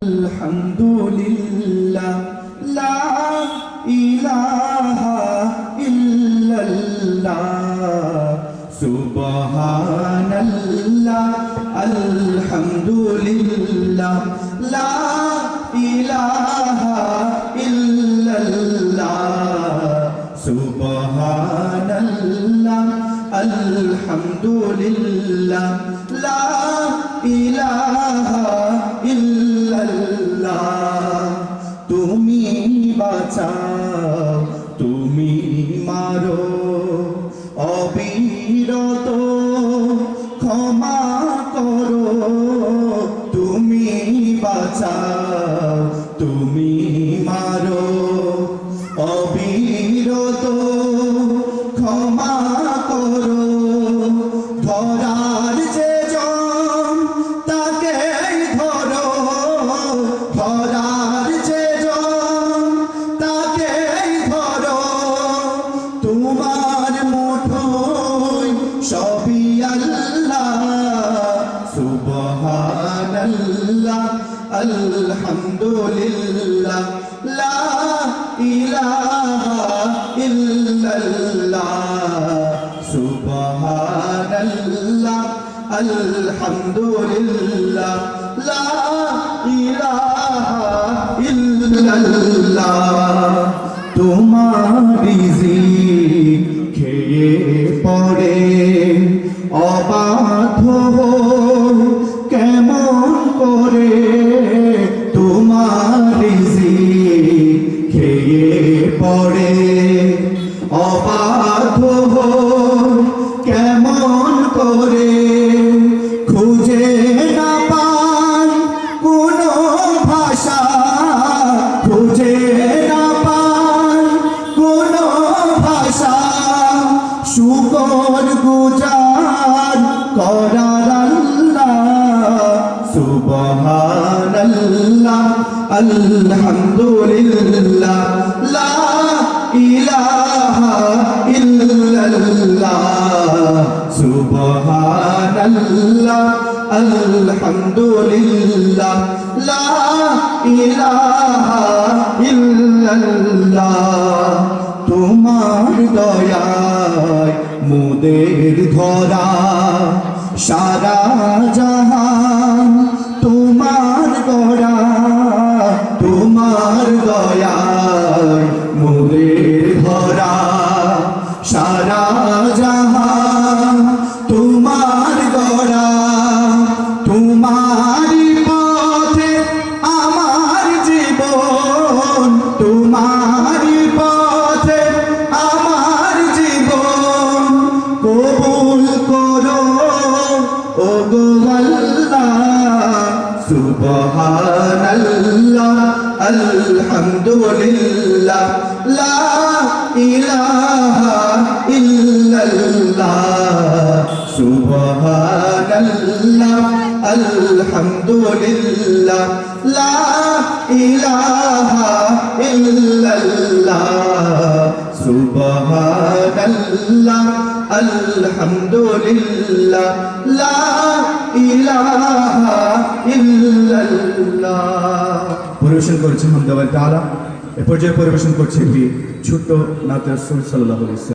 আলহামদুলিল্লাহ লা ইলাহা ইল্লাল্লাহ সুবহানাল্লাহ আলহামদুলিল্লাহ লা ইলাহা ইল্লাল্লাহ সুবহানাল্লাহ আলহামদুলিল্লাহ লা ইলাহা ইল্লাল্লাহ তুমি বাঁচাও তুমি মারো অবিরত ক্ষমা করো তুমি বাঁচাও তুমি মারো অবিরত ক্ষমা করো ধরার যে জন তাকে ধরো ধরার যে জন তাকে ধরো তোমার মুঠোয় সবই আল্লাহ সুবহানাল্লাহ আলহামদুলিল্লাহ লা ইলাহা ইল্লাল্লাহ সুবহানাল্লাহ আলহামদুলিল্লাহ লা ইলাহা ইল্লাল্লাহ তোমার রিজিক খেয়ে পড়ে অবাধ্য কেমন করে তোমার রিজিক খেয়ে পড়ে অবাধ্য কেমন করে খুঁজে না পান কোনো ভাষা খুঁজে না পান কোনো ভাষা শুকর গুজার করার আল্লাহ সুবহানাল্লাহ আলহামদুলিল্লাহ লা ইলাহা ইল্লাল্লাহ সুবহানাল্লাহ আলহামদুলিল্লাহ লা ইলাহা ইল্লাল্লাহ তোমার দয়ায় মোদের ধরা সারা জাহান তোমার গড়া তোমার দয়ায় মোদের ধরা সারা জাহান তোমার গড়া তোমারি পথে আমার জীবন তোমারি পথে আমার জীবন কবুল করো ও গো আল্লাহ সুবহানাল্লাহ আলহামদুলিল্লাহ লা ইলাহা ইল্লাল্লাহ সুবহানাল্লাহ আলহামদুলিল্লাহ লা ইলাহা ইল্লাল্লাহ সুবহানাল্লাহ আলহামদুলিল্লাহ লা ইলাহা ইল্লাল্লাহ। পরিবেশন করেছেন হামদা তাআলা। এ পর্যায়ে পরিবেশন করছে একটি ছোট্ট নাতে রাসূল সাল্লাল্লাহু আলাইহি ওয়াসাল্লাম।